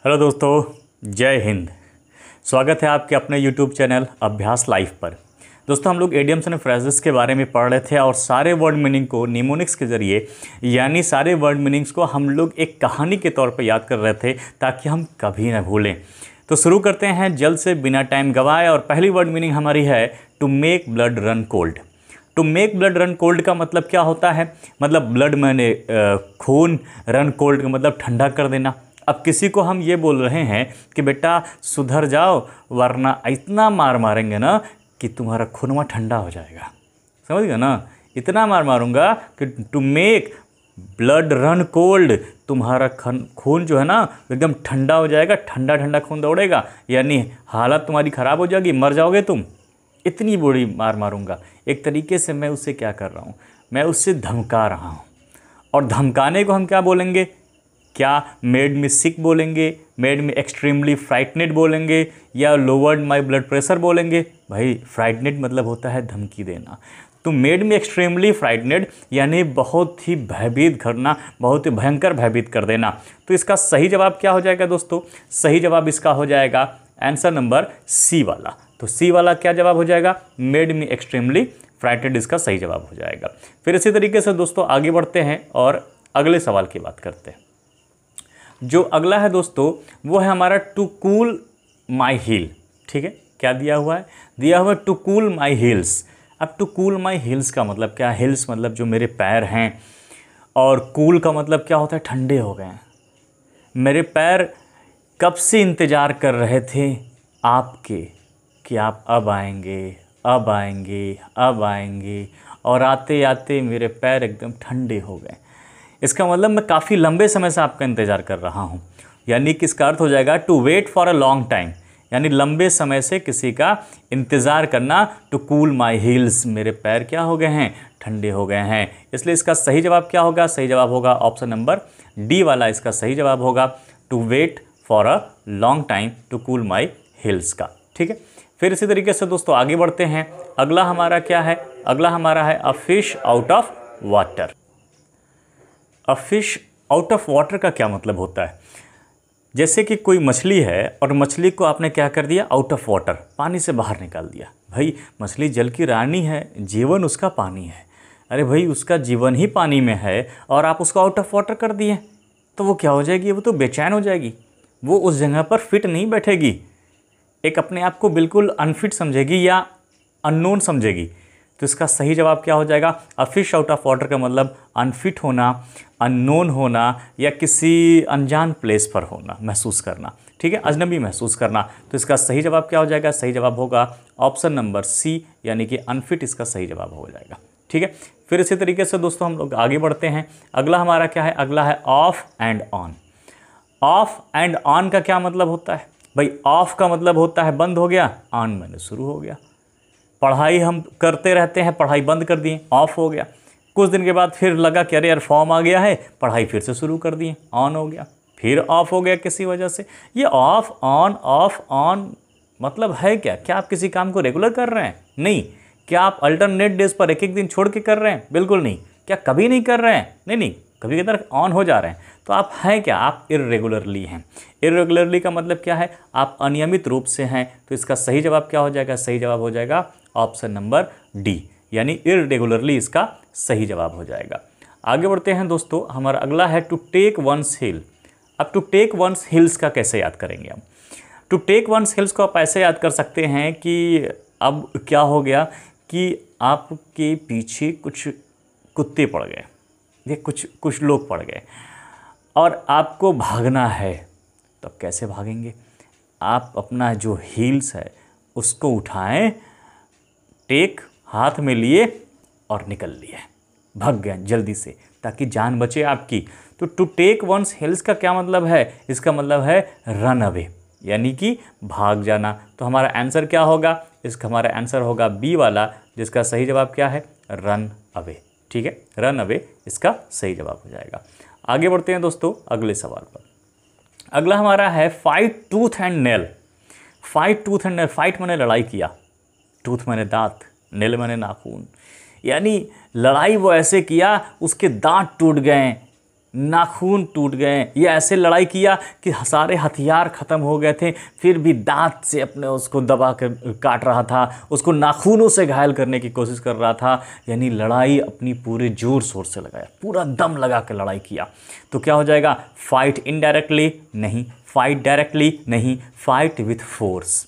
Hello दोस्तों, जय हिंद। स्वागत है आपके अपने YouTube चैनल अभ्यास लाइफ पर। दोस्तों, हम लोग इडियम्स एंड फ्रेजेस के बारे में पढ़ रहे थे और सारे वर्ड मीनिंग को निमोनिक्स के ज़रिए यानी सारे वर्ड मीनिंग्स को हम लोग एक कहानी के तौर पर याद कर रहे थे ताकि हम कभी ना भूलें। तो शुरू करते हैं जल्द से बिना टाइम गवाए। और पहली वर्ड मीनिंग हमारी है to make blood run cold. To make blood run cold का मतलब क्या होता है? मतलब ब्लड मैंने खून, रन कोल्ड का मतलब ठंडा कर देना। अब किसी को हम ये बोल रहे हैं कि बेटा सुधर जाओ वरना इतना मार मारेंगे ना कि तुम्हारा खून ठंडा हो जाएगा। समझ गए ना? इतना मार मारूंगा कि to make blood run cold, तुम्हारा खून जो है ना एकदम ठंडा हो जाएगा, ठंडा ठंडा खून दौड़ेगा, यानी हालत तुम्हारी ख़राब हो जाएगी, मर जाओगे तुम। इतनी बड़ी मार मारूंगा। एक तरीके से मैं उससे क्या कर रहा हूँ? मैं उससे धमका रहा हूँ। और धमकाने को हम क्या बोलेंगे? क्या मेड मी सिक बोलेंगे, मेड मी एक्सट्रीमली फ्राइटनेड बोलेंगे, या लोवर्ड माई ब्लड प्रेशर बोलेंगे? भाई फ्राइटनेड मतलब होता है धमकी देना। तो मेड मी एक्सट्रीमली फ्राइटनेड यानी बहुत ही भयभीत करना, बहुत ही भयंकर भयभीत कर देना। तो इसका सही जवाब क्या हो जाएगा दोस्तों? सही जवाब इसका हो जाएगा आंसर नंबर सी वाला। तो सी वाला क्या जवाब हो जाएगा? मेड मी एक्सट्रीमली फ्राइटनेड इसका सही जवाब हो जाएगा। फिर इसी तरीके से दोस्तों आगे बढ़ते हैं और अगले सवाल की बात करते हैं। जो अगला है दोस्तों वो है हमारा टू कूल माई हील। ठीक है, क्या दिया हुआ है? दिया हुआ है टू कूल माई हील्स। अब टू कूल माई हील्स का मतलब क्या है? हिल्स मतलब जो मेरे पैर हैं, और कूल का मतलब क्या होता है? ठंडे हो गए हैं। मेरे पैर कब से इंतज़ार कर रहे थे आपके कि आप अब आएंगे, अब आएंगे, अब आएंगे, और आते आते मेरे पैर एकदम ठंडे हो गए। इसका मतलब मैं काफ़ी लंबे समय से आपका इंतज़ार कर रहा हूँ। यानी कि इसका अर्थ हो जाएगा to wait for a long time, यानी लंबे समय से किसी का इंतज़ार करना। टू कूल माई हील्स, मेरे पैर क्या हो गए हैं? ठंडे हो गए हैं। इसलिए इसका सही जवाब क्या होगा? सही जवाब होगा ऑप्शन नंबर डी वाला, इसका सही जवाब होगा to wait for a long time to cool my heels का। ठीक है, फिर इसी तरीके से दोस्तों आगे बढ़ते हैं। अगला हमारा क्या है? अगला हमारा है a fish out of water. A fish out of water का क्या मतलब होता है? जैसे कि कोई मछली है और मछली को आपने क्या कर दिया? आउट ऑफ वाटर, पानी से बाहर निकाल दिया। भाई मछली जल की रानी है, जीवन उसका पानी है। अरे भाई उसका जीवन ही पानी में है और आप उसको आउट ऑफ वाटर कर दिए तो वो क्या हो जाएगी? वो तो बेचैन हो जाएगी, वो उस जगह पर फिट नहीं बैठेगी, एक अपने आप को बिल्कुल अनफिट समझेगी या अननोन समझेगी। तो इसका सही जवाब क्या हो जाएगा? A fish out of water का मतलब अनफिट होना, अननोन होना, या किसी अनजान प्लेस पर होना, महसूस करना। ठीक है, अजनबी महसूस करना। तो इसका सही जवाब क्या हो जाएगा? सही जवाब होगा ऑप्शन नंबर सी, यानी कि अनफिट इसका सही जवाब हो जाएगा। ठीक है, फिर इसी तरीके से दोस्तों हम लोग आगे बढ़ते हैं। अगला हमारा क्या है? अगला है of and on. Of and on का क्या मतलब होता है? भाई ऑफ का मतलब होता है बंद हो गया, ऑन मैंने शुरू हो गया। पढ़ाई हम करते रहते हैं, पढ़ाई बंद कर दिए, ऑफ हो गया। कुछ दिन के बाद फिर लगा कि अरे यार फॉर्म आ गया है, पढ़ाई फिर से शुरू कर दिए, ऑन हो गया, फिर ऑफ हो गया किसी वजह से। ये ऑफ ऑन मतलब है क्या? क्या आप किसी काम को रेगुलर कर रहे हैं? नहीं। क्या आप अल्टरनेट डेज पर एक एक दिन छोड़ के कर रहे हैं? बिल्कुल नहीं। क्या कभी नहीं कर रहे हैं? नहीं, कभी कभी ऑन हो जा रहे हैं। तो आप हैं क्या? आप इर्रेगुलरली हैं। इर्रेगुलरली का मतलब क्या है? आप अनियमित रूप से हैं। तो इसका सही जवाब क्या हो जाएगा? सही जवाब हो जाएगा ऑप्शन नंबर डी, यानी इररेगुलरली इसका सही जवाब हो जाएगा। आगे बढ़ते हैं दोस्तों, हमारा अगला है टू टेक वंस हिल। अब टू टेक वंस हिल्स का कैसे याद करेंगे हम? टू टेक वंस हिल्स को आप ऐसे याद कर सकते हैं कि अब क्या हो गया कि आपके पीछे कुछ कुत्ते पड़ गए, ये कुछ लोग पड़ गए और आपको भागना है। तब कैसे भागेंगे? आप अपना जो हील्स है उसको उठाएं, टेक हाथ में लिए और निकल लिए, भाग गए जल्दी से ताकि जान बचे आपकी। तो टू टेक वंस हिल्स का क्या मतलब है? इसका मतलब है रन अवे, यानी कि भाग जाना। तो हमारा आंसर क्या होगा? इसका हमारा आंसर होगा बी वाला, जिसका सही जवाब क्या है? Run away. ठीक है, रन अवे इसका सही जवाब हो जाएगा। आगे बढ़ते हैं दोस्तों अगले सवाल पर। अगला हमारा है fight tooth and nail. Fight tooth and nail, fight मैंने लड़ाई किया, टूथ मैंने दांत, नेल मैंने नाखून, यानी लड़ाई वो ऐसे किया उसके दांत टूट गए, नाखून टूट गए। ये ऐसे लड़ाई किया कि सारे हथियार ख़त्म हो गए थे, फिर भी दांत से अपने उसको दबा कर काट रहा था, उसको नाखूनों से घायल करने की कोशिश कर रहा था। यानी लड़ाई अपनी पूरे जोर शोर से लगाया, पूरा दम लगा कर लड़ाई किया। तो क्या हो जाएगा? फाइट इनडायरेक्टली नहीं, फाइट डायरेक्टली नहीं, फाइट विथ फोर्स।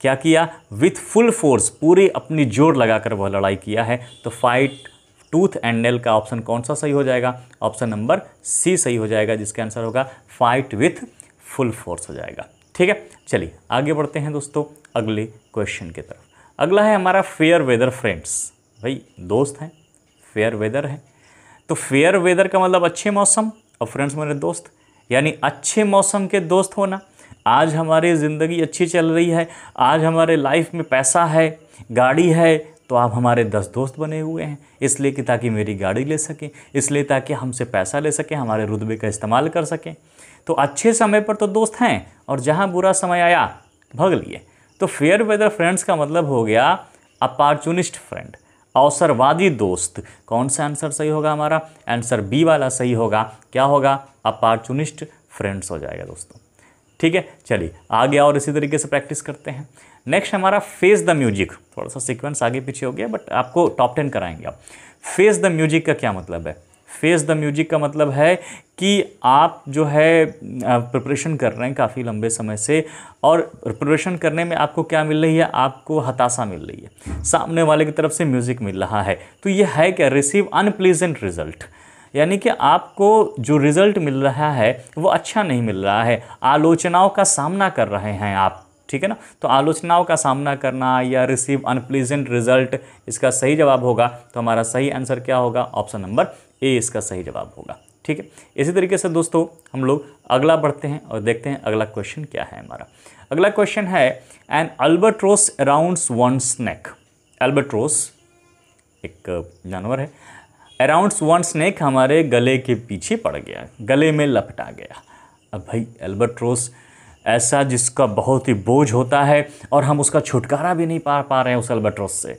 क्या किया? विथ फुल फोर्स, पूरी अपनी जोर लगाकर वह लड़ाई किया है। तो फाइट टूथ एंड नेल का ऑप्शन कौन सा सही हो जाएगा? ऑप्शन नंबर सी सही हो जाएगा, जिसका आंसर होगा फाइट विथ फुल फोर्स हो जाएगा। ठीक है, चलिए आगे बढ़ते हैं दोस्तों अगले क्वेश्चन की तरफ। अगला है हमारा फेयर वेदर फ्रेंड्स। भाई दोस्त हैं, फेयर वेदर है, तो फेयर वेदर का मतलब अच्छे मौसम, और फ्रेंड्स मेरे दोस्त, यानी अच्छे मौसम के दोस्त होना। आज हमारी ज़िंदगी अच्छी चल रही है, आज हमारे लाइफ में पैसा है, गाड़ी है, तो आप हमारे 10 दोस्त बने हुए हैं। इसलिए कि ताकि मेरी गाड़ी ले सकें, इसलिए ताकि हमसे पैसा ले सकें, हमारे रुतबे का इस्तेमाल कर सकें। तो अच्छे समय पर तो दोस्त हैं, और जहाँ बुरा समय आया भाग लिए। तो फेयर वेदर फ्रेंड्स का मतलब हो गया अपॉर्चुनिस्ट फ्रेंड, अवसरवादी दोस्त। कौन सा आंसर सही होगा हमारा? आंसर बी वाला सही होगा। क्या होगा? अपॉर्चुनिस्ट फ्रेंड्स हो जाएगा दोस्तों। ठीक है, चलिए आगे और इसी तरीके से प्रैक्टिस करते हैं। नेक्स्ट हमारा फेस द म्यूजिक। थोड़ा सा सीक्वेंस आगे पीछे हो गया, बट आपको टॉप 10 कराएंगे आप। फेस द म्यूजिक का क्या मतलब है? फेस द म्यूजिक का मतलब है कि आप जो है प्रिपरेशन कर रहे हैं काफ़ी लंबे समय से, और प्रिपरेशन करने में आपको क्या मिल रही है? आपको हताशा मिल रही है, सामने वाले की तरफ से म्यूज़िक मिल रहा है। तो ये है क्या? रिसीव अनप्लीजेंट रिजल्ट, यानी कि आपको जो रिज़ल्ट मिल रहा है वो अच्छा नहीं मिल रहा है, आलोचनाओं का सामना कर रहे हैं आप। ठीक है ना, तो आलोचनाओं का सामना करना या रिसीव अनप्लीजेंट रिजल्ट, इसका सही जवाब होगा। तो हमारा सही आंसर क्या होगा? ऑप्शन नंबर ए इसका सही जवाब होगा। ठीक है, इसी तरीके से दोस्तों हम लोग अगला बढ़ते हैं और देखते हैं अगला क्वेश्चन क्या है हमारा। अगला क्वेश्चन है an albatross arounds one snake. Albatross एक जानवर है, अराउंड्स वन स्नेक हमारे गले के पीछे पड़ गया, गले में लपटा गया। अब भाई अल्बाट्रोस ऐसा जिसका बहुत ही बोझ होता है, और हम उसका छुटकारा भी नहीं पा रहे हैं उस अल्बाट्रोस से।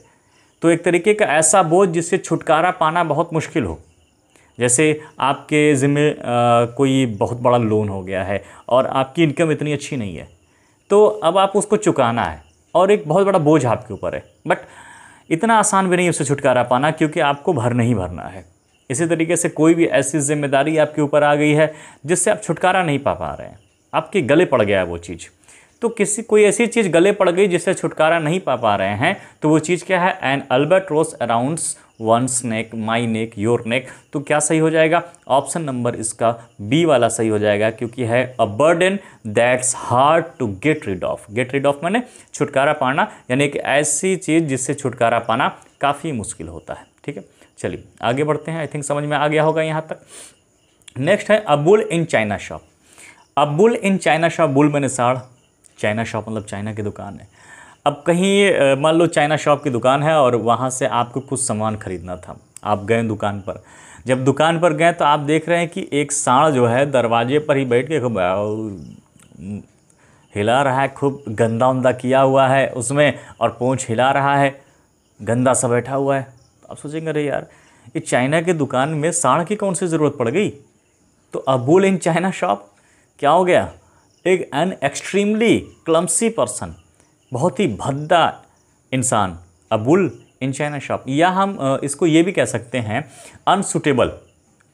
तो एक तरीके का ऐसा बोझ जिससे छुटकारा पाना बहुत मुश्किल हो। जैसे आपके ज़िम्मे कोई बहुत बड़ा लोन हो गया है और आपकी इनकम इतनी अच्छी नहीं है, तो अब आप उसको चुकाना है और एक बहुत बड़ा बोझ आपके ऊपर है, बट इतना आसान भी नहीं उससे छुटकारा पाना, क्योंकि आपको भरना ही भरना है। इसी तरीके से कोई भी ऐसी जिम्मेदारी आपके ऊपर आ गई है जिससे आप छुटकारा नहीं पा रहे हैं, आपके गले पड़ गया है वो चीज़। तो कोई ऐसी चीज़ गले पड़ गई जिससे छुटकारा नहीं पा रहे हैं, तो वो चीज़ क्या है? An albatross arounds one snake, my neck, your neck. तो क्या सही हो जाएगा? ऑप्शन नंबर इसका बी वाला सही हो जाएगा, क्योंकि है a burden that's hard to get rid of. Get rid of माने छुटकारा पाना, यानी कि ऐसी चीज़ जिससे छुटकारा पाना काफ़ी मुश्किल होता है। ठीक है, चलिए आगे बढ़ते हैं। आई थिंक समझ में आ गया होगा यहाँ तक। नेक्स्ट है a bull in China shop. A bull in China shop, bull मैंने साड़, चाइना शॉप मतलब चाइना की दुकान है। अब कहीं मान लो चाइना शॉप की दुकान है और वहाँ से आपको कुछ सामान खरीदना था, आप गए दुकान पर। जब दुकान पर गए तो आप देख रहे हैं कि एक सांड जो है दरवाजे पर ही बैठ के खूब हिला रहा है, खूब गंदा उंदा किया हुआ है उसमें, और पूंछ हिला रहा है, गंदा सा बैठा हुआ है। तो आप सोचेंगे अरे यार, ये चाइना की दुकान में सांड की कौन सी ज़रूरत पड़ गई? तो a bull in China shop क्या हो गया? एक एन एक्सट्रीमली क्लम्सी पर्सन, बहुत ही भद्दा इंसान। A bull in China shop, या हम इसको ये भी कह सकते हैं अनसुटेबल,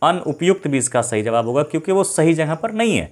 अनुपयुक्त भी इसका सही जवाब होगा, क्योंकि वो सही जगह पर नहीं है।